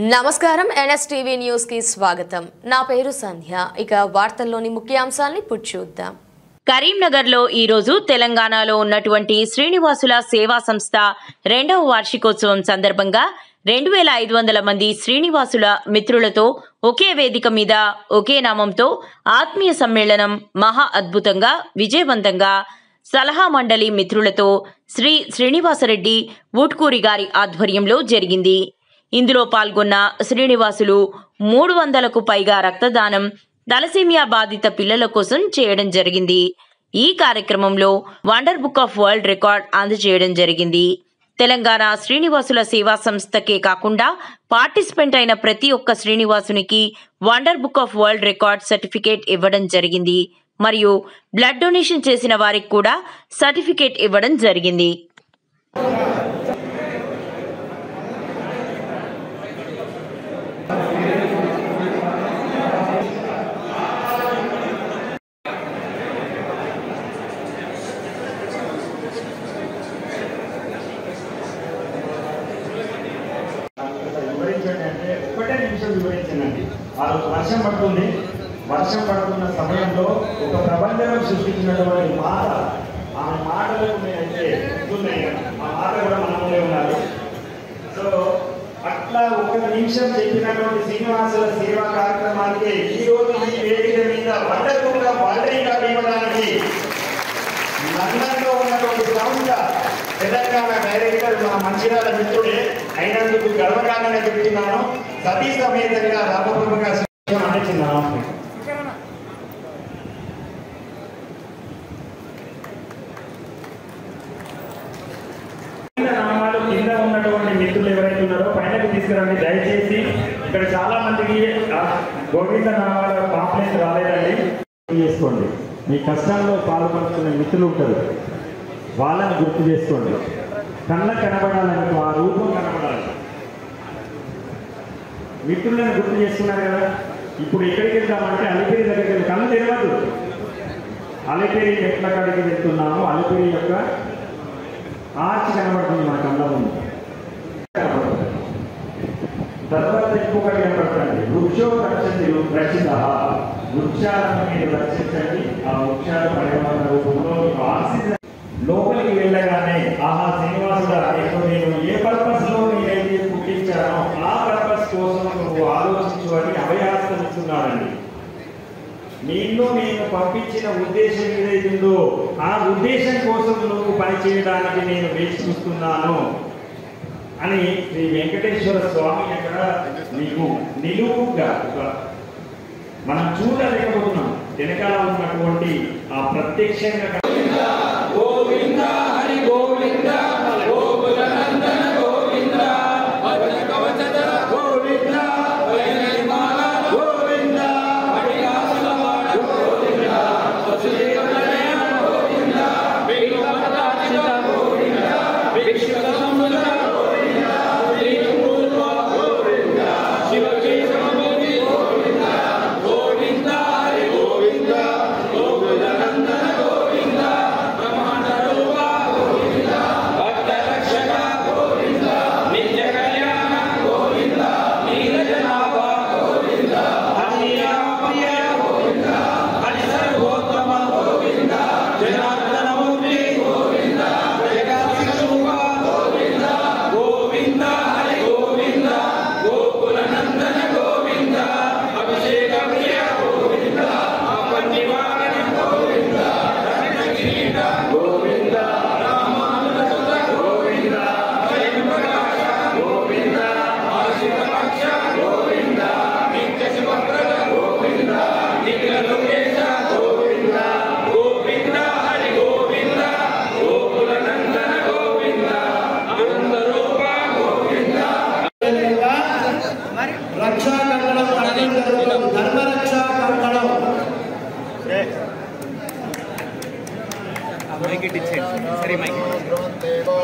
నమస్కారం NSTV news కి స్వాగతం. నా పేరు సంధ్య. ఇక వార్తల్లోని ముఖ్యాంశాలను చూద్దాం. కరీంనగర్లో ఈ రోజు తెలంగాణలో ఉన్నటువంటి శ్రీనివాసుల సేవా సంస్థ 2వ వార్షికోత్సవం సందర్భంగా 2500 మంది శ్రీనివాసుల మిత్రులతో ఒకే వేదిక మీద ఒకే నామంతో ఆత్మీయ సమ్మేళనం మహా అద్భుతంగా విజయవంతంగా సలహా మండలి మిత్రులతో శ్రీ శ్రీనివాసరెడ్డి వుట్కూరి గారి ఆధ్వర్యంలో జరిగింది. ఇందులో పాల్గొన్న శ్రీనివాసులు 300కు పైగా రక్తదానం తలసేమియా బాధిత పిల్లల కోసం చేయడం జరిగింది. ఈ కార్యక్రమంలో wonder book of world record అందజేయడం జరిగింది. తెలంగాణ శ్రీనివాసుల సేవా సంస్థకే కాకుండా పార్టిసిపెంట్ అయిన ప్రతి ఒక్క శ్రీనివాసునికి wonder book of world record certificate ఇవ్వడం జరిగింది. మరియు బ్లడ్ డొనేషన్ చేసిన వారికి కూడా సర్టిఫికేట్ ఇవ్వడం జరిగింది. వివరించండి. వర్షం పడుతున్న సమయంలో ఒక ప్రబంధనం సృష్టించినటువంటి మాట, ఆమె మాటలకు నేనైతే ఉన్నాయి, ఆ మాట కూడా మనములే ఉన్నారు. సో అట్లా ఒక నిమిషం చెప్పినటువంటి శ్రీనివాసుల సేవా కార్యక్రమానికి ఈ రోజు ఈ వేదిక మీద వండర్ఫుల్గా వాలంటీర్గా ఇవ్వడానికి లండన్లో ఉన్నటువంటి సంస్థ తెలంగాణ డైరెక్టర్ మా మంచిర్యాల మిత్రుడే అయినందుకు గర్వకారణంగా చెప్తున్నాను. సతీ సమేతంగా రామప్రభుగా అందించినాము. నామాలు కింద ఉన్నటువంటి మిత్రులు ఎవరైతే ఉన్నారో పైనకి తీసుకురండి దయచేసి. ఇక్కడ చాలా మందికి గోవింద నామాల కాంప్లైంట్ రాలేదండి. చేసుకోండి. మీ కష్టంలో పాల్పడుతున్న మిత్రులు ఉంటారు, వాళ్ళని గుర్తు చేసుకోండి. కళ్ళ కనబడాలని, ఆ రూపం కనబడాలి. మిత్రులను గుర్తు చేసుకున్నారు కదా. ఇప్పుడు ఎక్కడికి వెళ్తామంటే అలిపిరి దగ్గరికి వెళ్ళి కళ్ళు తెరవద్దు. అలిపిరి మెట్ల కాడికి వెళ్తున్నాము. అలిపిరి యొక్క ఆర్చ్ కనబడుతుంది మన కళ్ళ ముందు. తర్వాత ఇంకొకటి కనబడుతుంది, వృక్షో రక్షతి రక్షిత, వృక్షాలను మీరు రక్షించండి. ఆ వృక్షాల పరిమాణ రూపంలో ఆక్సిజన్ లోపలికి వెళ్ళగానే ఆహా శ్రీనివాసుడా, నేను ఏ పర్పస్ లో నేనైతే పుట్టించానో ఆ పర్పస్ కోసం నువ్వు ఆలోచించు అని అభయాస్తం ఇస్తున్నానండి. నిన్ను నేను పంపించిన ఉద్దేశం ఏదైతుందో ఆ ఉద్దేశం కోసం నువ్వు పనిచేయడానికి నేను వేచి చూస్తున్నాను అని శ్రీ వెంకటేశ్వర స్వామి అక్కడ నీకు నిలువుగా మనం చూడలేకపోతున్నాం. వెనకాల ఉన్నటువంటి ఆ ప్రత్యక్షంగా గోవింద హరి గోవింద గోకుల నందన గోవింద భజన కవచద గోవింద వైనమాల గోవింద హరిదాసవాడ గోవింద వసుదేవనయ గోవింద వేణుమతాచిత గోవింద విక్షుత సముద్ర గోవింద శ్రీపూర్వ గోవింద శివకేశవమూర్తి గోవింద గోవింద హరి గోవింద గోకుల నందన గోవింద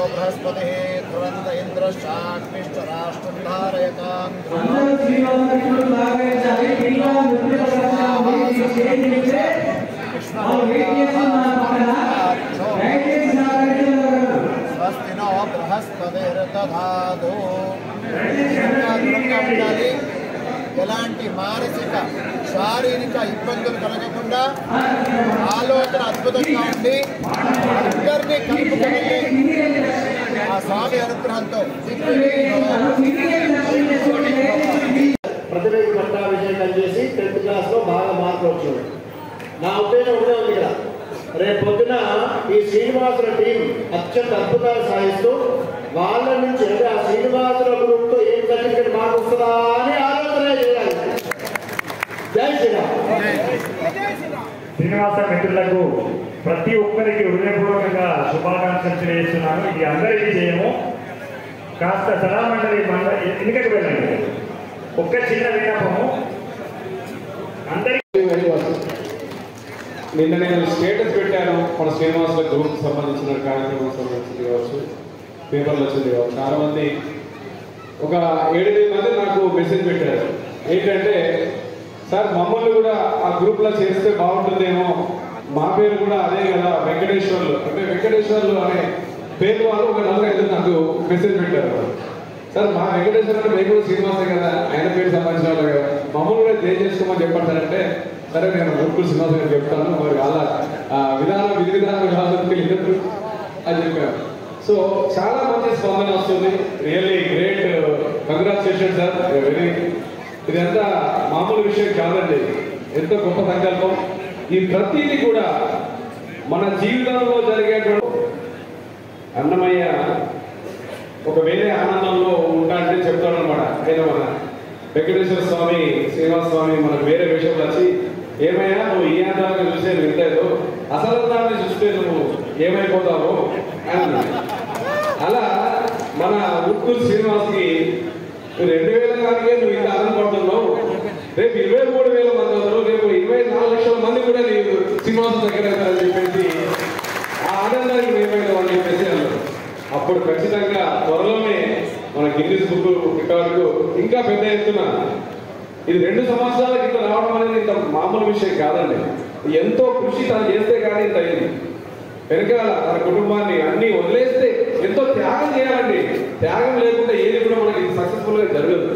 बृहस्पति ध्रुवंत इंद्र शाक्मिष्ट राष्ट्र धारयतां स्वस्ति नो बृहस्पतिर्दधातु ఉండాలి, ఎలాంటి మానసిక శారీరక ఇబ్బందులు కలగకుండా ఆలోచన అద్భుతంగా ఉండి అందరినీ కలుపుకొని ఆ స్వామి అనుగ్రహంతో ప్రతిభకి పట్టాభిషేకం చేసి 10th క్లాస్లో బాగా మార్కులు వచ్చాడు. నా ఉద్దేశం ఒకటే ఉంది ఇక్కడ, రేపు పొద్దున ఈ శ్రీనివాసుల టీం అత్యంత అద్భుతాలు సాధిస్తూ వాళ్ళ నుంచి అంటే ఆ శ్రీనివాసుల గ్రూప్తో ఏం సర్టిఫికేట్ మార్కు వస్తుందా అని ఆలోచన చేయాలి. జై శ్రీరామ్. శ్రీనివాస మిత్రులకు ప్రతి ఒక్కరికి హృదయపూర్వకంగా శుభాకాంక్షలు తెలియజేస్తున్నాను. ఇది అందరి విజయము. కాస్త సలామండలి ఎన్నికకు వెళ్ళండి. ఒక్క చిన్న విన్నపము అందరికీ. నిన్న నేను స్టేటస్ పెట్టాను, మన శ్రీనివాసుల గ్రూప్కి సంబంధించిన కార్యక్రమం సంబంధించింది కావచ్చు, పేపర్లు వచ్చింది కావచ్చు. చాలా మంది ఒక 7-8 మంది నాకు మెసేజ్ పెట్టారు. ఏంటంటే, సార్ మమ్మల్ని కూడా ఆ గ్రూప్లో చేస్తే బాగుంటుందేమో, మా పేరు కూడా అదే కదా వెంకటేశ్వర్లు, అంటే వెంకటేశ్వర్లు అనే పేరు వాళ్ళు ఒక 4-5 నాకు మెసేజ్ పెట్టారు. సార్ మా వెంకటేశ్వర మేము కూడా శ్రీనివాసే కదా, ఆయన పేరు సంబంధించిన వాళ్ళు కదా, మమ్మల్ని కూడా చేసుకోమని చెప్పంటారంటే, సరే నేను గురుకుల శ్రీనివాస గారు చెప్తాను, మరి వాళ్ళ విధి విధానం కావాలని తెలియదు అని చెప్పాను. సో చాలా మంచి స్పందన వస్తుంది. Really great, congratulation sir, very. ఇదంతా మామూలు విషయం కాదండి, ఎంతో గొప్ప సంకల్పం. ఈ ప్రతిదీ కూడా మన జీవితంలో జరిగేటువంటి అన్నమయ్య ఒక వేరే ఆనందంలో ఉంటాడంటే చెప్తాడు అనమాట. ఆయన మన వెంకటేశ్వర స్వామి, శ్రీనివాస స్వామి మనకు వేరే విషయంలో వచ్చి, ఏమైనా నువ్వు ఈ ఆనందాన్ని చూస్తే వింటలేదు, అసలు దాన్ని చూస్తే నువ్వు ఏమైపోతావు అని. అలా మన ఉత్తూరు శ్రీనివాస్కి 2000 నాటికే నువ్వు ఇంత ఆనందపడుతున్నావు, రేపు 23,000 మంది వస్తారు, రేపు 24 లక్షల మంది కూడా నీకు శ్రీనివాసం దగ్గర అని చెప్పేసి ఆ ఆనందానికి మేమైనా అని చెప్పేసి అన్నారు. అప్పుడు ఖచ్చితంగా త్వరలోనే మన గిన్నిస్ బుక్ రికార్డుకు ఇంకా పెద్ద ఎత్తున ఇది 2 సంవత్సరాల కింద రావడం అనేది ఇంత మామూలు విషయం కాదండి. ఎంతో కృషి తను చేస్తే కానీ ఇంత అయింది. వెనకాల తన కుటుంబాన్ని అన్ని వదిలేస్తే ఎంతో త్యాగం చేయాలండి. త్యాగం లేకుండా ఏది కూడా మనకి సక్సెస్ఫుల్ గా జరగదు.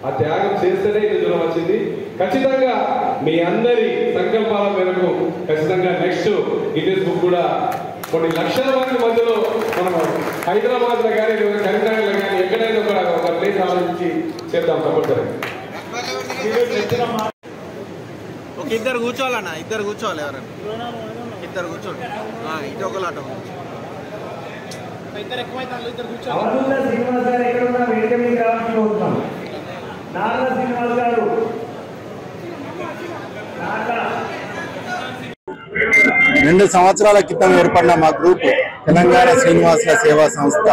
ఆ త్యాగం చేస్తేనే ఇది దూరం వచ్చింది. ఖచ్చితంగా మీ అందరి సంకల్పాల మేరకు ఖచ్చితంగా నెక్స్ట్ గిన్నిస్ బుక్ కూడా కొన్ని లక్షల మంది మధ్యలో మనం హైదరాబాద్ లో కానీ కరీంనగర్లో కానీ ఎక్కడైనా కూడా ఒక ప్లేస్ ఆలోచించి చేద్దాం తప్పనిసరి. ఒక ఇద్దరు కూర్చోవాలన్నా, ఇద్దరు కూర్చోవాలి, ఎవరైనా ఇద్దరు కూర్చోండి. ఇటు ఒకలాట ఇద్దరు ఎక్కువైతే ఇద్దరు కూర్చోవాలి. శ్రీనివాస్ గారు ఎక్కడ ఉన్నా వేదిక మీద రావాల్సి వస్తున్నాం. నారా శ్రీనివాస్ గారు 2 సంవత్సరాల క్రితం ఏర్పడిన మా గ్రూప్ తెలంగాణ శ్రీనివాసుల సేవా సంస్థ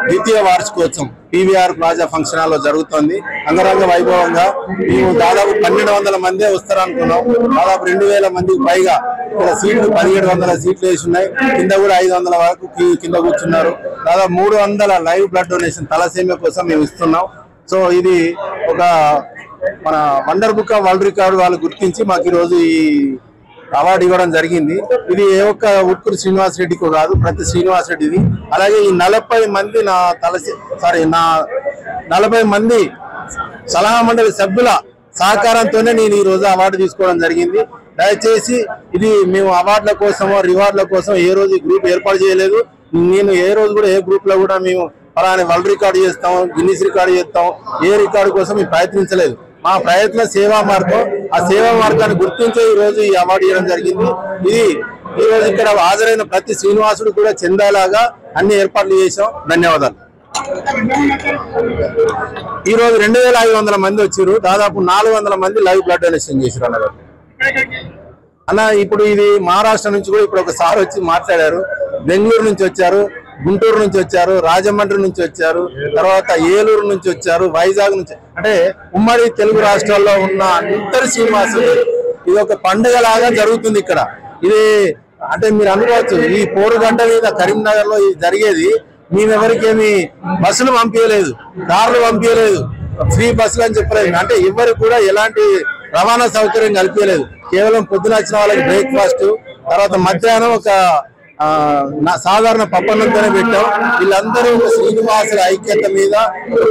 ద్వితీయ వార్షికోత్సవం పీవీఆర్ ప్లాజా ఫంక్షన్ హాల్లో జరుగుతోంది. అంగరంగ వైభవంగా మేము దాదాపు 1200 మందే వస్తారనుకున్నాం. దాదాపు 2000 మందికి పైగా ఇక్కడ సీట్లు 1700 సీట్లు వేసి ఉన్నాయి. కింద కూడా 500 వరకు కింద కూర్చున్నారు. దాదాపు 300 లైవ్ బ్లడ్ డొనేషన్ తలసేమియా కోసం మేము ఇస్తున్నాం. సో ఇది ఒక మన wonder book of world record వాళ్ళు గుర్తించి మాకు ఈరోజు ఈ అవార్డు ఇవ్వడం జరిగింది. ఇది ఏ ఒక్క ఉట్కూరు శ్రీనివాస్ రెడ్డికి కాదు, ప్రతి శ్రీనివాస్ రెడ్డిది. అలాగే ఈ 40 మంది నా 40 మంది సలహా మండలి సభ్యుల సహకారంతోనే నేను ఈ రోజు అవార్డు తీసుకోవడం జరిగింది. దయచేసి ఇది మేము అవార్డుల కోసమో రివార్డుల కోసం ఏ రోజు ఈ గ్రూప్ ఏర్పాటు చేయలేదు. నేను ఏ రోజు కూడా ఏ గ్రూప్ లో కూడా మేము అలానే వరల్డ్ రికార్డు చేస్తాం, గిన్నిస్ రికార్డు చేస్తాం, ఏ రికార్డు కోసం మేము ప్రయత్నించలేదు. మా ప్రయత్న సేవా మార్గం, ఆ సేవా మార్గాన్ని గుర్తించే ఈ రోజు ఈ అవార్డు ఇవ్వడం జరిగింది. ఇది ఈ రోజు ఇక్కడ హాజరైన ప్రతి శ్రీనివాసుడు కూడా చెందాలాగా అన్ని ఏర్పాట్లు చేశాం. ధన్యవాదాలు. ఈ రోజు 2500 మంది వచ్చారు. దాదాపు 400 మంది లైవ్ బ్లడ్ డొనేషన్ చేశారు అన్నగారు. అన్న ఇప్పుడు ఇది మహారాష్ట్ర నుంచి కూడా ఇప్పుడు ఒక సార్ వచ్చి మాట్లాడారు. బెంగళూరు నుంచి వచ్చారు, గుంటూరు నుంచి వచ్చారు, రాజమండ్రి నుంచి వచ్చారు, తర్వాత ఏలూరు నుంచి వచ్చారు, వైజాగ్ నుంచి, అంటే ఉమ్మడి తెలుగు రాష్ట్రాల్లో ఉన్న అందరి శ్రీనివాసులు ఇది ఒక పండుగ లాగా జరుగుతుంది ఇక్కడ. ఇది అంటే మీరు అనుకోవచ్చు, ఈ పోరుగడ్డ మీద కరీంనగర్ లో ఇది జరిగేది. మేమెవరికేమి బస్సులు పంపించలేదు, కార్లు పంపించలేదు, ఫ్రీ బస్సులు అని చెప్పలేదు. అంటే ఎవరికి కూడా ఎలాంటి రవాణా సౌకర్యం కల్పించలేదు. కేవలం పొద్దున వచ్చిన వాళ్ళకి బ్రేక్ఫాస్ట్, తర్వాత మధ్యాహ్నం ఒక సాధారణ పప్పనంతోనే పెట్టాం. వీళ్ళందరూ శ్రీనివాసుల ఐక్యత మీద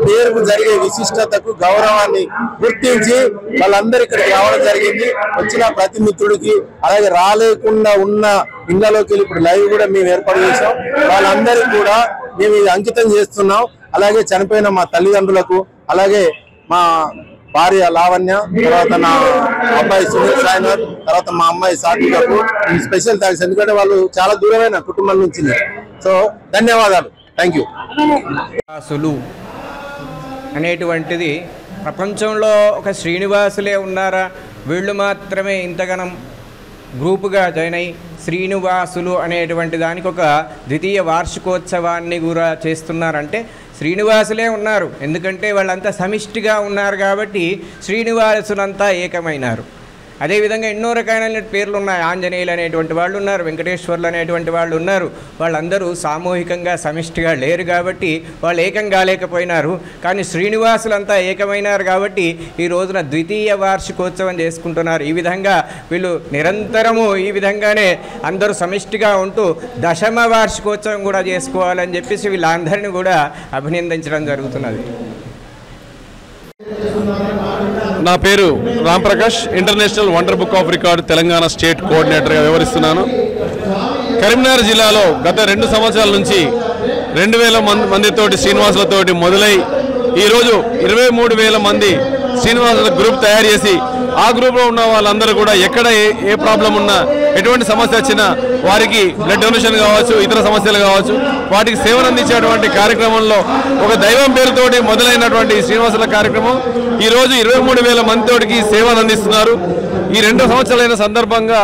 పేరుకు జరిగే విశిష్టతకు గౌరవాన్ని గుర్తించి వాళ్ళందరూ ఇక్కడికి రావడం జరిగింది. వచ్చిన ప్రతి మిత్రుడికి, అలాగే రాలేకుండా ఉన్న ఇళ్లలోకి వెళ్ళి ఇప్పుడు లైవ్ కూడా మేము ఏర్పాటు చేసాం. వాళ్ళందరికీ కూడా మేము ఇది అంకితం చేస్తున్నాం. అలాగే చనిపోయిన మా తల్లిదండ్రులకు, అలాగే మా భార్య లావణ్య, తర్వాత నా అబ్బాయి సునీల్ సాయినాథ్, తర్వాత మా అమ్మాయి సాత్వికకు స్పెషల్ థ్యాంక్స్. ఎందుకంటే వాళ్ళు చాలా దూరమైన కుటుంబం నుంచి. సో ధన్యవాదాలు. Thank you. అనేటువంటిది ప్రపంచంలో ఒక శ్రీనివాసులే ఉన్నారా, వీళ్ళు మాత్రమే ఇంతగనం గ్రూపుగా జాయిన్ అయ్యి శ్రీనివాసులు అనేటువంటి దానికి ఒక ద్వితీయ వార్షికోత్సవాన్ని కూడా చేస్తున్నారంటే శ్రీనివాసులే ఉన్నారు. ఎందుకంటే వాళ్ళంతా సమిష్టిగా ఉన్నారు కాబట్టి శ్రీనివాసులంతా ఏకమైనారు. అదేవిధంగా ఎన్నో రకాలైన పేర్లు ఉన్నాయి. ఆంజనేయులు అనేటువంటి వాళ్ళు ఉన్నారు, వెంకటేశ్వర్లు అనేటువంటి వాళ్ళు ఉన్నారు. వాళ్ళందరూ సామూహికంగా సమిష్టిగా లేరు కాబట్టి వాళ్ళు ఏకం కాలేకపోయినారు. కానీ శ్రీనివాసులంతా ఏకమైనారు కాబట్టి ఈ రోజున ద్వితీయ వార్షికోత్సవం చేసుకుంటున్నారు. ఈ విధంగా వీళ్ళు నిరంతరము ఈ విధంగానే అందరూ సమిష్టిగా ఉంటూ దశమ వార్షికోత్సవం కూడా చేసుకోవాలని చెప్పేసి వీళ్ళందరినీ కూడా అభినందించడం జరుగుతున్నది. నా పేరు Ram Prakash, international wonder book of record Telangana state కోఆర్డినేటర్గా వ్యవహరిస్తున్నాను. కరీంనగర్ జిల్లాలో గత 2 సంవత్సరాల నుంచి 2000 మందితోటి శ్రీనివాసులతోటి మొదలై ఈరోజు 23,000 మంది శ్రీనివాసుల గ్రూప్ తయారు చేసి ఆ గ్రూప్లో ఉన్న వాళ్ళందరూ కూడా ఎక్కడ ఏ ప్రాబ్లం ఉన్నా, ఎటువంటి సమస్య వచ్చినా వారికి బ్లడ్ డొనేషన్ కావచ్చు, ఇతర సమస్యలు కావచ్చు, వాటికి సేవలు అందించేటువంటి కార్యక్రమంలో ఒక దైవం పేరుతోటి మొదలైనటువంటి శ్రీనివాసుల కార్యక్రమం ఈరోజు 23,000 మందితోటికి సేవలు అందిస్తున్నారు. ఈ 2 సంవత్సరాలైన సందర్భంగా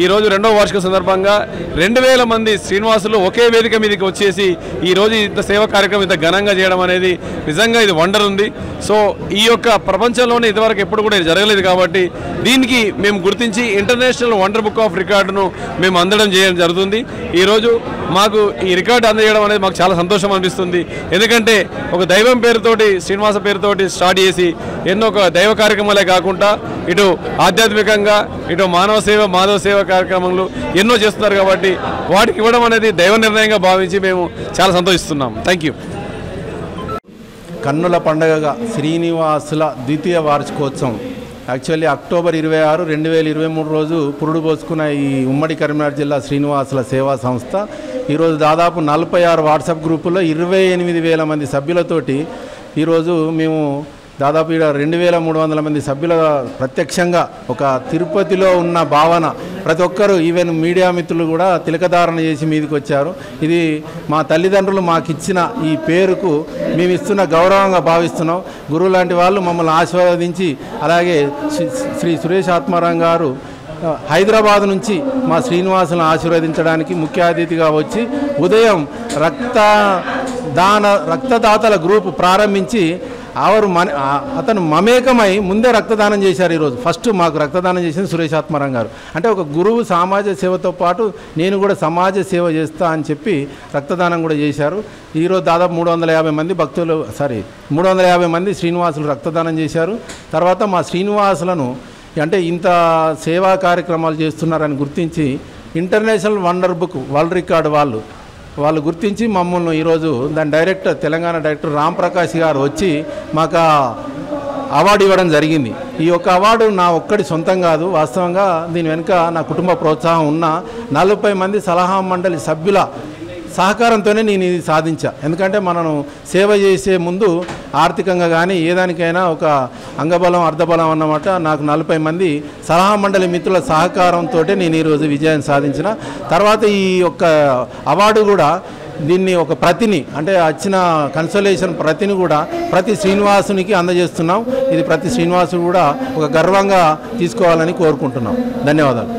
ఈరోజు 2వ వార్షిక సందర్భంగా 2,000 మంది శ్రీనివాసులు ఒకే వేదిక మీదకి వచ్చేసి ఈరోజు ఇంత సేవా కార్యక్రమం ఇంత ఘనంగా చేయడం అనేది నిజంగా ఇది వండర్ ఉంది. సో ఈ యొక్క ప్రపంచంలోనే ఇంతవరకు ఎప్పుడు కూడా ఇది జరగలేదు కాబట్టి దీనికి మేము గుర్తించి ఇంటర్నేషనల్ వండర్ బుక్ ఆఫ్ రికార్డును మేము అందడం చేయడం జరుగుతుంది. ఈరోజు మాకు ఈ రికార్డు అందజేయడం అనేది మాకు చాలా సంతోషం అనిపిస్తుంది. ఎందుకంటే ఒక దైవం పేరుతోటి, శ్రీనివాస పేరుతోటి స్టార్ట్ చేసి ఎన్నో ఒక దైవ కార్యక్రమాలే కాకుండా ఇటు ఆధ్యాత్మికంగా, ఇటు మానవ సేవ, మాధవ సేవ కార్యక్రమాలు ఎన్నో చేస్తున్నారు కాబట్టి వాటికి ఇవ్వడం అనేది దైవ నిర్ణయంగా భావించి మేము చాలా సంతోషిస్తున్నాం. Thank you. కన్నుల పండుగగా శ్రీనివాసుల ద్వితీయ వార్షికోత్సవం యాక్చువల్లీ అక్టోబర్ 26, 2023 రోజు పురుడు పోసుకున్న ఈ ఉమ్మడి కరీంనగర్ జిల్లా శ్రీనివాసుల సేవా సంస్థ ఈరోజు దాదాపు 46 వాట్సాప్ గ్రూపుల్లో 28,000 మంది సభ్యులతోటి ఈరోజు మేము దాదాపు ఇక్కడ 2,300 మంది సభ్యుల ప్రత్యక్షంగా ఒక తిరుపతిలో ఉన్న భావన ప్రతి ఒక్కరూ, ఈవెన్ మీడియా మిత్రులు కూడా తిలకధారణ చేసి మీదకి వచ్చారు. ఇది మా తల్లిదండ్రులు మాకు ఇచ్చిన ఈ పేరుకు మేము ఇస్తున్న గౌరవంగా భావిస్తున్నాం. గురువు లాంటి వాళ్ళు మమ్మల్ని ఆశీర్వదించి, అలాగే శ్రీ సురేష్ ఆత్మారాం గారు హైదరాబాద్ నుంచి మా శ్రీనివాసులను ఆశీర్వదించడానికి ముఖ్య అతిథిగా వచ్చి ఉదయం రక్తదాతల గ్రూప్ ప్రారంభించి అతను మమేకమై ముందే రక్తదానం చేశారు. ఈరోజు ఫస్ట్ మాకు రక్తదానం చేసింది సురేష్ ఆత్మారాం గారు. అంటే ఒక గురువు సమాజ సేవతో పాటు నేను కూడా సమాజ సేవ చేస్తా అని చెప్పి రక్తదానం కూడా చేశారు. ఈరోజు దాదాపు 350 మంది శ్రీనివాసులు రక్తదానం చేశారు. తర్వాత మా శ్రీనివాసులను అంటే ఇంత సేవా కార్యక్రమాలు చేస్తున్నారని గుర్తించి international wonder book world record వాళ్ళు గుర్తించి మమ్మల్ని ఈరోజు దాని డైరెక్టర్, తెలంగాణ డైరెక్టర్ రామ్ ప్రకాష్ గారు వచ్చి మాకు అవార్డు ఇవ్వడం జరిగింది. ఈ యొక్క అవార్డు నా ఒక్కడి సొంతం కాదు. వాస్తవంగా దీని వెనుక నా కుటుంబ ప్రోత్సాహం ఉన్న 40 మంది సలహా మండలి సభ్యుల సహకారంతోనే నేను ఇది సాధించా. ఎందుకంటే మనం సేవ చేసే ముందు ఆర్థికంగా కానీ ఏదానికైనా ఒక అంగబలం అర్ధబలం అన్నమాట. నాకు 40 మంది సలహా మండలి మిత్రుల సహకారంతో నేను ఈరోజు విజయం సాధించిన. తర్వాత ఈ యొక్క అవార్డు కూడా దీన్ని ఒక ప్రతిని, అంటే వచ్చిన కన్సోలేషన్ ప్రతిని కూడా ప్రతి శ్రీనివాసునికి అందజేస్తున్నాం. ఇది ప్రతి శ్రీనివాసు కూడా ఒక గర్వంగా తీసుకోవాలని కోరుకుంటున్నాం. ధన్యవాదాలు.